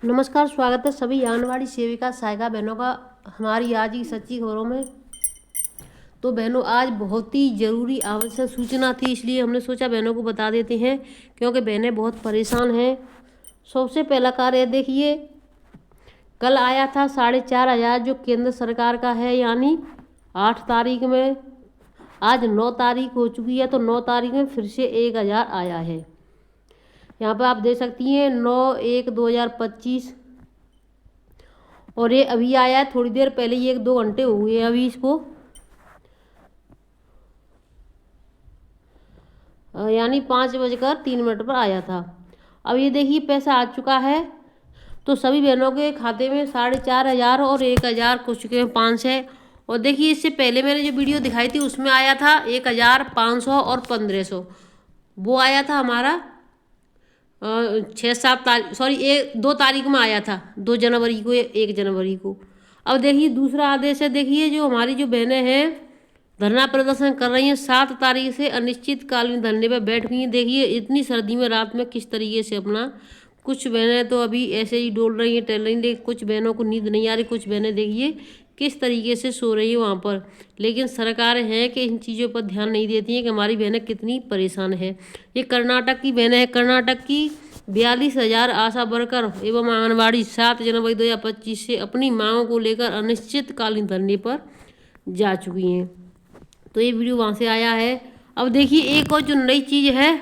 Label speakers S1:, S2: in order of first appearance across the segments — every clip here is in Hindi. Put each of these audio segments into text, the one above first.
S1: नमस्कार, स्वागत है सभी आंगनवाड़ी सेविका सहायिका बहनों का हमारी आज की सच्ची खबरों में। तो बहनों, आज बहुत ही ज़रूरी आवश्यक सूचना थी, इसलिए हमने सोचा बहनों को बता देते हैं, क्योंकि बहनें बहुत परेशान हैं। सबसे पहला कार्य देखिए, कल आया था 4,500 जो केंद्र सरकार का है, यानी 8 तारीख में। आज 9 तारीख हो चुकी है, तो 9 तारीख में फिर से 1,000 आया है। यहाँ पर आप देख सकती हैं 9/1/2025, और ये अभी आया है थोड़ी देर पहले, ये 1-2 घंटे हो गए हैं अभी इसको, यानी 5:03 पर आया था। अब ये देखिए पैसा आ चुका है, तो सभी बहनों के खाते में 4,500 और 1,000 कुछ चुके हैं 500। और देखिए इससे पहले मैंने जो वीडियो दिखाई थी उसमें आया था 1,500 और 1,500, वो आया था हमारा 6-7 तारीख, सॉरी 2 तारीख में आया था, 2 जनवरी को या 1 जनवरी को। अब देखिए दूसरा आदेश है, देखिए जो हमारी जो बहनें हैं धरना प्रदर्शन कर रही हैं, 7 तारीख से अनिश्चितकालीन धरने पर बैठ गई हैं। देखिए इतनी सर्दी में रात में किस तरीके से अपना, कुछ बहनें तो अभी ऐसे ही डोल रही हैं, टहल रही हैं, लेकिन कुछ बहनों को नींद नहीं आ रही, कुछ बहनें देखिए किस तरीके से सो रही है वहाँ पर। लेकिन सरकारें हैं कि इन चीज़ों पर ध्यान नहीं देती हैं कि हमारी बहनें कितनी परेशान है। ये कर्नाटक की बहनें हैं, कर्नाटक की 42,000 आशा वर्कर एवं आंगनबाड़ी 7 जनवरी 2025 से अपनी मांगों को लेकर अनिश्चितकालीन धरने पर जा चुकी हैं। तो ये वीडियो वहाँ से आया है। अब देखिए एक और जो नई चीज़ है,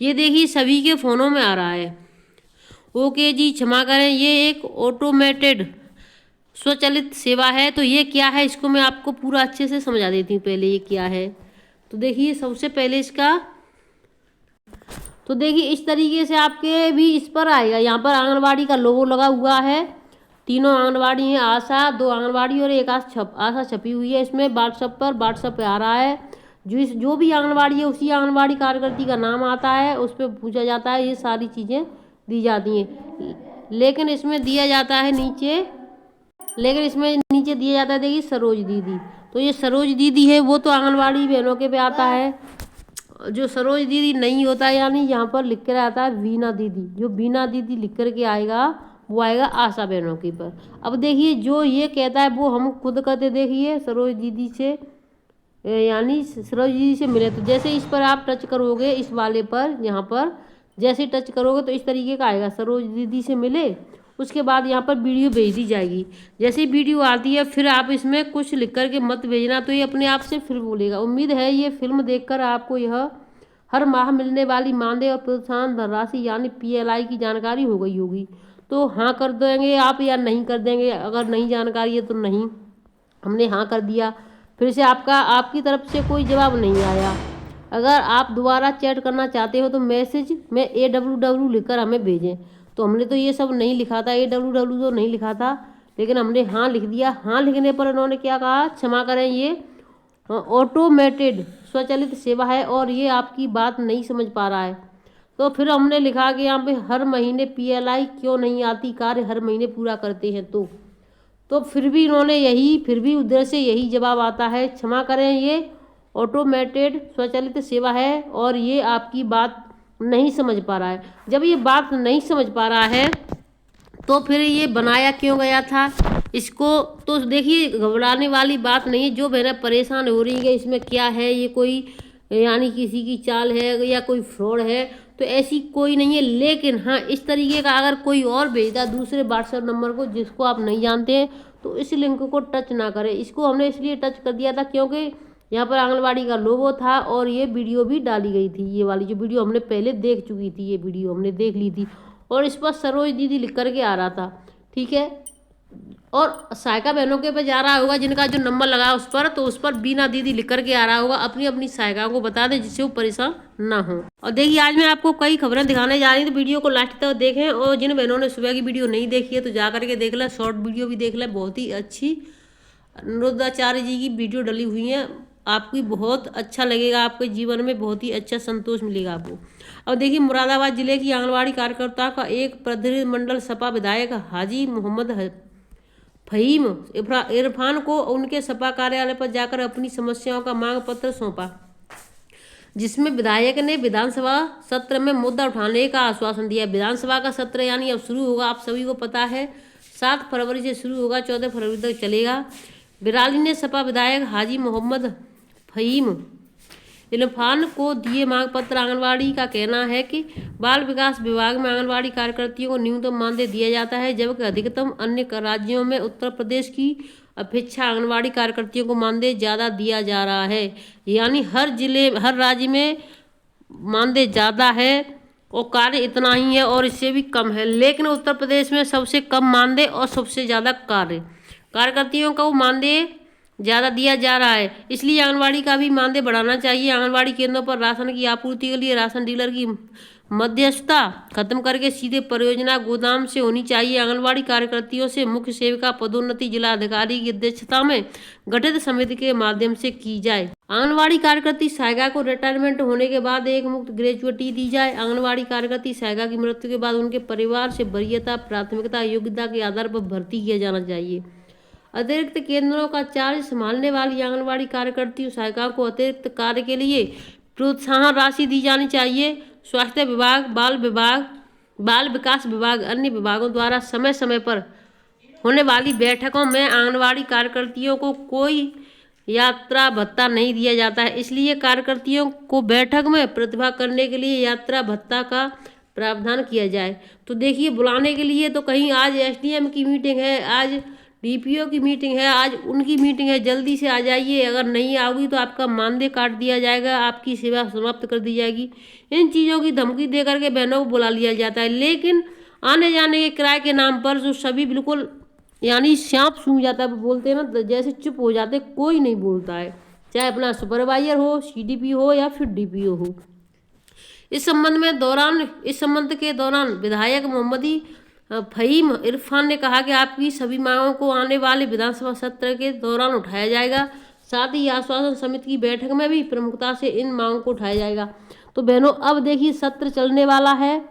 S1: ये देखिए सभी के फ़ोनों में आ रहा है। ओके जी क्षमा करें, ये एक ऑटोमेटेड स्वचालित सेवा है। तो ये क्या है, इसको मैं आपको पूरा अच्छे से समझा देती हूँ। पहले ये क्या है, तो देखिए सबसे पहले इसका, तो देखिए इस तरीके से आपके भी इस पर आएगा। यहाँ पर आंगनबाड़ी का लोगो लगा हुआ है, तीनों आंगनबाड़ी हैं, आशा 2 आंगनबाड़ी और एक आशा छपी हुई है इसमें। व्हाट्सएप पे आ रहा है। जो भी आंगनबाड़ी है उसी आंगनबाड़ी कार्यकर्ती का नाम आता है, उस पर पूछा जाता है, ये सारी चीज़ें दी जाती हैं। लेकिन इसमें दिया जाता है नीचे दिया जाता है, देखिए सरोज दीदी। तो ये सरोज दीदी है, वो तो आंगनबाड़ी बहनों के पे आता है। जो सरोज दीदी नहीं होता है, यानी यहाँ पर लिख कर आता है बीना दीदी। जो बीना दीदी लिख कर के आएगा वो आएगा आशा बहनों के पर। अब देखिए जो ये कहता है वो हम खुद कहते, देखिए सरोज दीदी से, यानी सरोज दीदी से मिले। तो जैसे इस पर आप टच करोगे, इस वाले पर, यहाँ पर जैसे टच करोगे तो इस तरीके का आएगा, सरोज दीदी से मिले। उसके बाद यहाँ पर वीडियो भेज दी जाएगी। जैसे ही वीडियो आती है फिर आप इसमें कुछ लिख कर के मत भेजना, तो ये अपने आप से फिर बोलेगा। उम्मीद है ये फिल्म देखकर आपको यह हर माह मिलने वाली मानदेय और प्रोत्साहन धनराशि यानी PLI की जानकारी हो गई होगी। तो हाँ कर देंगे आप या नहीं कर देंगे, अगर नहीं जानकारी है तो नहीं। हमने हाँ कर दिया, फिर से आपकी तरफ से कोई जवाब नहीं आया। अगर आप दोबारा चैट करना चाहते हो तो मैसेज में AWW लिखकर हमें भेजें। तो हमने तो ये सब नहीं लिखा था, AWW तो नहीं लिखा था, लेकिन हमने हाँ लिख दिया। हाँ लिखने पर उन्होंने क्या कहा, क्षमा करें ये ऑटोमेटेड स्वचालित सेवा है और ये आपकी बात नहीं समझ पा रहा है। तो फिर हमने लिखा कि यहाँ पे हर महीने PLI क्यों नहीं आती, कार्य हर महीने पूरा करते हैं। तो फिर भी इन्होंने फिर भी उधर से यही जवाब आता है, क्षमा करें ये ऑटोमेटेड स्वचालित सेवा है और ये आपकी बात नहीं समझ पा रहा है। जब ये बात नहीं समझ पा रहा है तो फिर ये बनाया क्यों गया था इसको। तो देखिए घबराने वाली बात नहीं है। जो बहनें परेशान हो रही है इसमें क्या है, ये कोई यानी किसी की चाल है या कोई फ्रॉड है, तो ऐसी कोई नहीं है। लेकिन हाँ, इस तरीके का अगर कोई और भेजता दूसरे व्हाट्सएप नंबर को जिसको आप नहीं जानते हैं, तो इस लिंक को टच ना करें। इसको हमने इसलिए टच कर दिया था क्योंकि यहाँ पर आंगनबाड़ी का लोगो था और ये वीडियो भी डाली गई थी। ये वाली जो वीडियो हमने पहले देख चुकी थी, ये वीडियो हमने देख ली थी और इस पर सरोज दीदी लिख करके आ रहा था, ठीक है। और सहायिका बहनों के पे जा रहा होगा जिनका जो नंबर लगा उस पर, तो उस पर बीना दीदी लिख करके आ रहा होगा। अपनी अपनी सहायिकाओं को बता दें जिससे वो परेशान ना हो। और देखिए आज मैं आपको कई खबरें दिखाने जा रही हूँ, तो वीडियो को लास्ट तक देखें। और जिन बहनों ने सुबह की वीडियो नहीं देखी है तो जा करके देख लें, शॉर्ट वीडियो भी देख लें, बहुत ही अच्छी अनुरुद्धाचार्य जी की वीडियो डली हुई है। आपकी बहुत अच्छा लगेगा, आपके जीवन में बहुत ही अच्छा संतोष मिलेगा आपको। अब देखिए मुरादाबाद जिले की आंगनबाड़ी कार्यकर्ताओं का एक प्रतिनिधिमंडल सपा विधायक हाजी मोहम्मद फहीम इरफान को उनके सपा कार्यालय पर जाकर अपनी समस्याओं का मांग पत्र सौंपा। जिसमें विधायक ने विधानसभा सत्र में मुद्दा उठाने का आश्वासन दिया। विधानसभा का सत्र यानी अब शुरू होगा, आप सभी को पता है 7 फरवरी से शुरू होगा, 14 फरवरी तक चलेगा। बिराली ने सपा विधायक हाजी मोहम्मद फहीम इरफान को दिए मांग पत्र। आंगनबाड़ी का कहना है कि बाल विकास विभाग में आंगनबाड़ी कार्यकर्तियों को न्यूनतम मानदेय दिया जाता है, जबकि अधिकतम अन्य राज्यों में उत्तर प्रदेश की अपेक्षा आंगनबाड़ी कार्यकर्तियों को मानदेय ज़्यादा दिया जा रहा है। यानी हर राज्य में मानदेय ज़्यादा है और कार्य इतना ही है और इससे भी कम है, लेकिन उत्तर प्रदेश में सबसे कम मानदेय और सबसे ज़्यादा कार्यकर्तियों को मानदेय ज़्यादा दिया जा रहा है। इसलिए आंगनबाड़ी का भी मानदेय बढ़ाना चाहिए। आंगनबाड़ी केंद्रों पर राशन की आपूर्ति के लिए राशन डीलर की मध्यस्थता खत्म करके सीधे परियोजना गोदाम से होनी चाहिए। आंगनबाड़ी कार्यकर्तियों से मुख्य सेविका पदोन्नति जिला अधिकारी की अध्यक्षता में गठित समिति के माध्यम से की जाए। आंगनबाड़ी कार्यकर्ती सहायिका को रिटायरमेंट होने के बाद एक मुक्त ग्रेजुएटी दी जाए। आंगनबाड़ी कार्यकर्ती सहायिका की मृत्यु के बाद उनके परिवार से वरीयता, प्राथमिकता, योग्यता के आधार पर भर्ती किया जाना चाहिए। अतिरिक्त केंद्रों का चार्ज संभालने वाली आंगनबाड़ी कार्यकर्ती सहायिकाओं को अतिरिक्त कार्य के लिए प्रोत्साहन राशि दी जानी चाहिए। स्वास्थ्य विभाग, बाल विकास विभाग, अन्य विभागों द्वारा समय समय पर होने वाली बैठकों में आंगनबाड़ी कार्यकर्तियों को कोई यात्रा भत्ता नहीं दिया जाता है। इसलिए कार्यकर्तियों को बैठक में प्रतिभा करने के लिए यात्रा भत्ता का प्रावधान किया जाए। तो देखिए, बुलाने के लिए तो कहीं आज एसडीएम की मीटिंग है, आज डीपीओ की मीटिंग है, आज उनकी मीटिंग है, जल्दी से आ जाइए। अगर नहीं आओगी तो आपका मानदेय काट दिया जाएगा, आपकी सेवा समाप्त कर दी जाएगी। इन चीज़ों की धमकी दे करके बहनों को बुला लिया जाता है, लेकिन आने जाने के किराए के नाम पर जो सभी बिल्कुल यानी सांप सूंघ जाता है, बोलते हैं ना, जैसे चुप हो जाते, कोई नहीं बोलता है, चाहे अपना सुपरवाइजर हो, सीडीपी हो या फिर डीपीओ हो। इस संबंध के दौरान विधायक मोहम्मदी फहीम इरफान ने कहा कि आपकी सभी मांगों को आने वाले विधानसभा सत्र के दौरान उठाया जाएगा। साथ ही आश्वासन समिति की बैठक में भी प्रमुखता से इन मांगों को उठाया जाएगा। तो बहनों, अब देखिए सत्र चलने वाला है।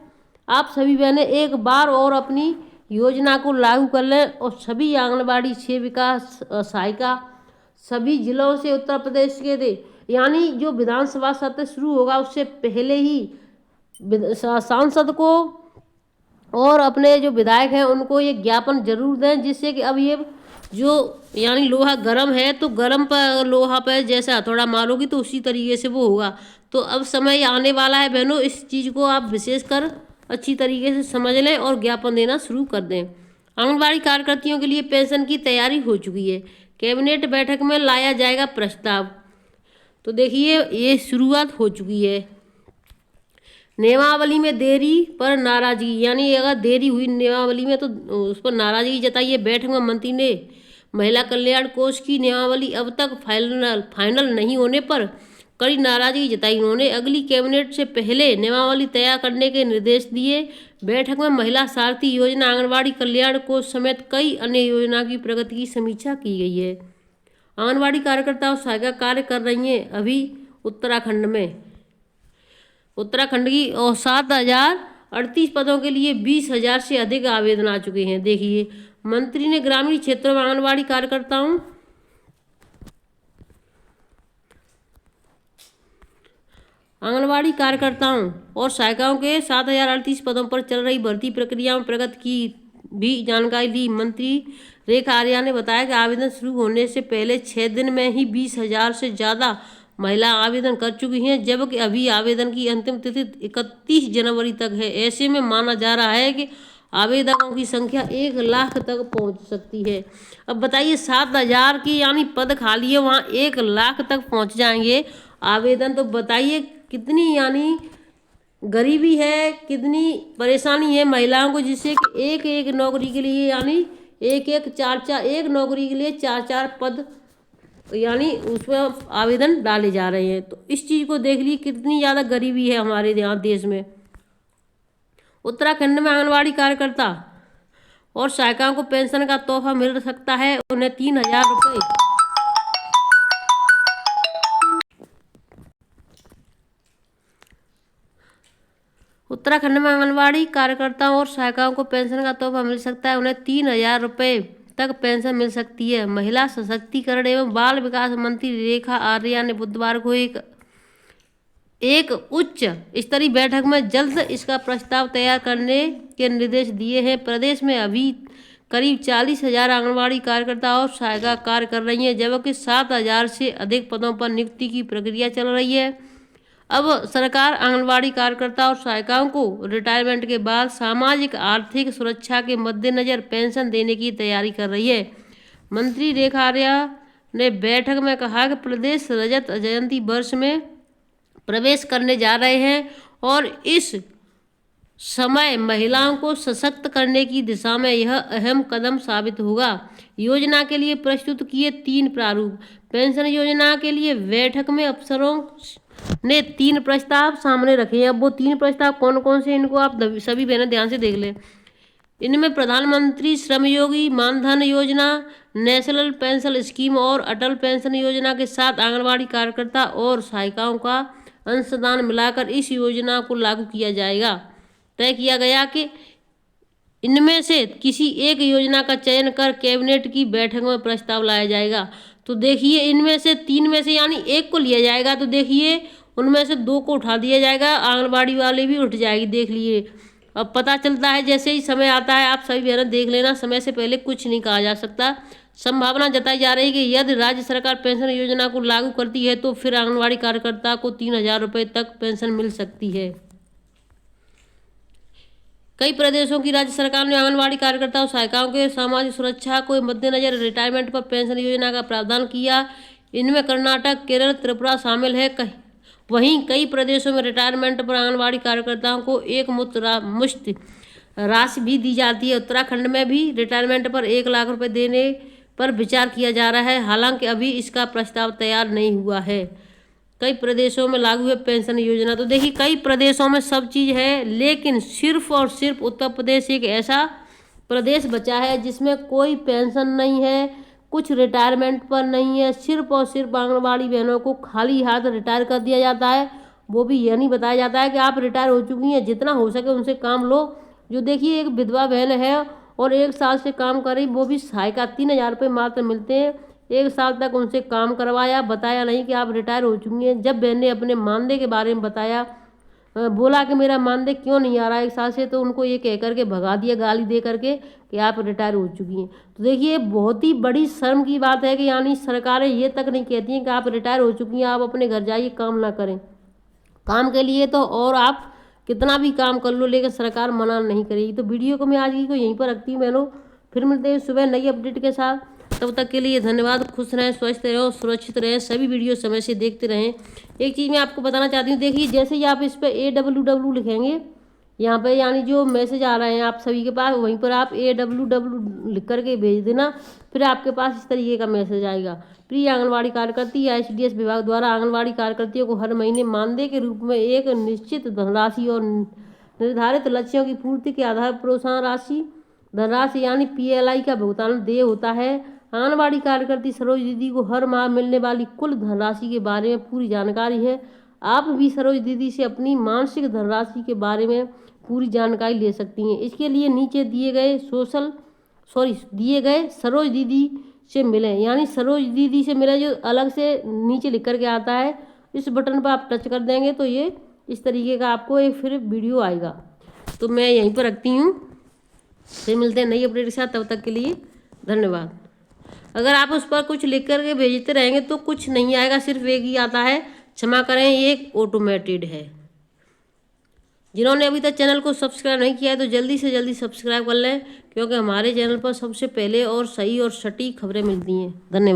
S1: आप सभी बहनें एक बार और अपनी योजना को लागू कर लें और सभी आंगनबाड़ी सेविका, सहायिका सभी जिलों से उत्तर प्रदेश के दे, यानी जो विधानसभा सत्र शुरू होगा उससे पहले ही सांसद को और अपने जो विधायक हैं उनको ये ज्ञापन जरूर दें, जिससे कि अब ये जो यानी लोहा गर्म है तो गर्म पर लोहा पर जैसे हथौड़ा मारोगी तो उसी तरीके से वो होगा। तो अब समय आने वाला है बहनों, इस चीज़ को आप विशेषकर अच्छी तरीके से समझ लें और ज्ञापन देना शुरू कर दें। आंगनबाड़ी कार्यकर्तियों के लिए पेंशन की तैयारी हो चुकी है, कैबिनेट बैठक में लाया जाएगा प्रस्ताव। तो देखिए, ये शुरुआत हो चुकी है। नियमावली में देरी पर नाराजगी, यानी अगर देरी हुई नियमावली में तो उस पर नाराजगी जताई है। बैठक में मंत्री ने महिला कल्याण कोष की नियमावली अब तक फाइनल नहीं होने पर कड़ी नाराजगी जताई। उन्होंने अगली कैबिनेट से पहले नियमावली तैयार करने के निर्देश दिए। बैठक में महिला सारथी योजना, आंगनबाड़ी कल्याण कोष समेत कई अन्य योजना की प्रगति की समीक्षा की गई है। आंगनबाड़ी कार्यकर्ताओं सहायिका कार्य कर रही हैं अभी उत्तराखंड की, और 7,038 पदों के लिए 20,000 से अधिक आवेदन आ चुके हैं। देखिए, मंत्री ने ग्रामीण क्षेत्रों में आंगनबाड़ी कार्यकर्ताओं और सहायिकाओं के 7,038 पदों पर चल रही भर्ती प्रक्रिया में प्रगति की भी जानकारी दी। मंत्री रेखा आर्या ने बताया कि आवेदन शुरू होने से पहले 6 दिन में ही 20,000 से ज़्यादा महिला आवेदन कर चुकी हैं, जबकि अभी आवेदन की अंतिम तिथि 31 जनवरी तक है। ऐसे में माना जा रहा है कि आवेदकों की संख्या 1 लाख तक पहुंच सकती है। अब बताइए, 7,000 की यानी पद खाली है, वहाँ 1 लाख तक पहुंच जाएंगे आवेदन। तो बताइए कितनी यानी गरीबी है, कितनी परेशानी है महिलाओं को, जिससे कि एक नौकरी के लिए यानी एक नौकरी के लिए 4 पद यानी उसमें आवेदन डाले जा रहे हैं। तो इस चीज़ को देख लीजिए कितनी ज़्यादा गरीबी है हमारे यहाँ देश में। उत्तराखंड में आंगनबाड़ी कार्यकर्ता और सहायिकाओं को पेंशन का तोहफा मिल सकता है, उन्हें 3,000 रुपये। उत्तराखंड में आंगनबाड़ी कार्यकर्ताओं और सहायिकाओं को पेंशन का तोहफा मिल सकता है, उन्हें 3,000 रुपये तक पेंशन मिल सकती है। महिला सशक्तिकरण एवं बाल विकास मंत्री रेखा आर्या ने बुधवार को एक एक उच्च स्तरीय बैठक में जल्द इसका प्रस्ताव तैयार करने के निर्देश दिए हैं। प्रदेश में अभी करीब 40,000 आंगनबाड़ी कार्यकर्ता और सहायिका कार्य कर रही हैं, जबकि 7,000 से अधिक पदों पर नियुक्ति की प्रक्रिया चल रही है। अब सरकार आंगनबाड़ी कार्यकर्ता और सहायिकाओं को रिटायरमेंट के बाद सामाजिक आर्थिक सुरक्षा के मद्देनजर पेंशन देने की तैयारी कर रही है। मंत्री रेखा आर्या ने बैठक में कहा कि प्रदेश रजत जयंती वर्ष में प्रवेश करने जा रहे हैं और इस समय महिलाओं को सशक्त करने की दिशा में यह अहम कदम साबित होगा। योजना के लिए प्रस्तुत किए 3 प्रारूप। पेंशन योजना के लिए बैठक में अफसरों ने 3 प्रस्ताव सामने रखे हैं। अब वो 3 प्रस्ताव कौन कौन से, इनको आप सभी बहनें ध्यान से देख लें। इनमें प्रधानमंत्री श्रमयोगी मानधन योजना, नेशनल पेंशन स्कीम और अटल पेंशन योजना के साथ आंगनबाड़ी कार्यकर्ता और सहायिकाओं का अंशदान मिलाकर इस योजना को लागू किया जाएगा। तय किया गया कि इनमें से किसी एक योजना का चयन कर कैबिनेट की बैठक में प्रस्ताव लाया जाएगा। तो देखिए, इनमें से 3 में से यानी एक को लिया जाएगा, तो देखिए उनमें से 2 को उठा दिया जाएगा, आंगनबाड़ी वाले भी उठ जाएगी। देख लिए, अब पता चलता है जैसे ही समय आता है, आप सभी बहनें देख लेना, समय से पहले कुछ नहीं कहा जा सकता। संभावना जताई जा रही है कि यदि राज्य सरकार पेंशन योजना को लागू करती है तो फिर आंगनबाड़ी कार्यकर्ता को 3,000 रुपये तक पेंशन मिल सकती है। कई प्रदेशों की राज्य सरकार ने आंगनबाड़ी कार्यकर्ता और सहायिकाओं के सामाजिक सुरक्षा को मद्देनजर रिटायरमेंट पर पेंशन योजना का प्रावधान किया। इनमें कर्नाटक, केरल, त्रिपुरा शामिल है। वहीं कई प्रदेशों में रिटायरमेंट पर आंगनबाड़ी कार्यकर्ताओं को एक मुश्त राशि भी दी जाती है। उत्तराखंड में भी रिटायरमेंट पर 1 लाख रुपये देने पर विचार किया जा रहा है, हालांकि अभी इसका प्रस्ताव तैयार नहीं हुआ है। कई प्रदेशों में लागू है पेंशन योजना। तो देखिए, कई प्रदेशों में सब चीज़ है, लेकिन सिर्फ और सिर्फ उत्तर प्रदेश एक ऐसा प्रदेश बचा है जिसमें कोई पेंशन नहीं है, कुछ रिटायरमेंट पर नहीं है। सिर्फ और सिर्फ आंगनबाड़ी बहनों को खाली हाथ रिटायर कर दिया जाता है। वो भी यह नहीं बताया जाता है कि आप रिटायर हो चुकी हैं, जितना हो सके उनसे काम लो। जो देखिए, एक विधवा बहन है और 1 साल से काम कर रही, वो भी सहायिका 3,000 रुपये मात्र मिलते हैं। 1 साल तक उनसे काम करवाया, बताया नहीं कि आप रिटायर हो चुकी हैं। जब बहन ने अपने मानदेय के बारे में बताया, बोला कि मेरा मानदेय क्यों नहीं आ रहा 1 साल से, तो उनको ये कह करके भगा दिया, गाली दे करके कि आप रिटायर हो चुकी हैं। तो देखिए, बहुत ही बड़ी शर्म की बात है कि यानी सरकारें ये तक नहीं कहती हैं कि आप रिटायर हो चुकी हैं, आप अपने घर जाइए, काम ना करें। काम के लिए तो और आप कितना भी काम कर लो, लेकिन सरकार मना नहीं करेगी। तो वीडियो को मैं आज की को यहीं पर रखती हूँ बहनों, फिर मिलते हैं सुबह नई अपडेट के साथ। तब तक के लिए धन्यवाद। खुश रहें, स्वस्थ रहें, सुरक्षित रहें, सभी वीडियो समय से देखते रहें। एक चीज़ मैं आपको बताना चाहती हूँ, देखिए जैसे ही आप इस पर AWW लिखेंगे यहाँ पे, यानी जो मैसेज आ रहे हैं आप सभी के पास, वहीं पर आप AWW लिख करके भेज देना। फिर आपके पास इस तरीके का मैसेज आएगा, प्रिय आंगनबाड़ी कार्यकर्ती या SDS विभाग द्वारा आंगनबाड़ी कार्यकर्तियों को हर महीने मानदेय के रूप में एक निश्चित धनराशि और निर्धारित लक्ष्यों की पूर्ति के आधार पर प्रोत्साहन धनराशि यानी PLI का भुगतान देय होता है। आंगनबाड़ी कार्यकर्ती सरोज दीदी को हर माह मिलने वाली कुल धनराशि के बारे में पूरी जानकारी है। आप भी सरोज दीदी से अपनी मासिक धनराशि के बारे में पूरी जानकारी ले सकती हैं। इसके लिए नीचे दिए गए सरोज दीदी से मिलें, यानी सरोज दीदी से मिले, जो अलग से नीचे लिख करके आता है। इस बटन पर आप टच कर देंगे तो ये इस तरीके का आपको एक फिर वीडियो आएगा। तो मैं यहीं पर रखती हूँ, फिर मिलते हैं नई अपडेट के साथ। तब तक के लिए धन्यवाद। अगर आप उस पर कुछ लिख करके भेजते रहेंगे तो कुछ नहीं आएगा, सिर्फ एक ही आता है, क्षमा करें, एक ऑटोमेटेड है। जिन्होंने अभी तक चैनल को सब्सक्राइब नहीं किया है तो जल्दी से जल्दी सब्सक्राइब कर लें, क्योंकि हमारे चैनल पर सबसे पहले और सही और सटीक खबरें मिलती हैं। धन्यवाद।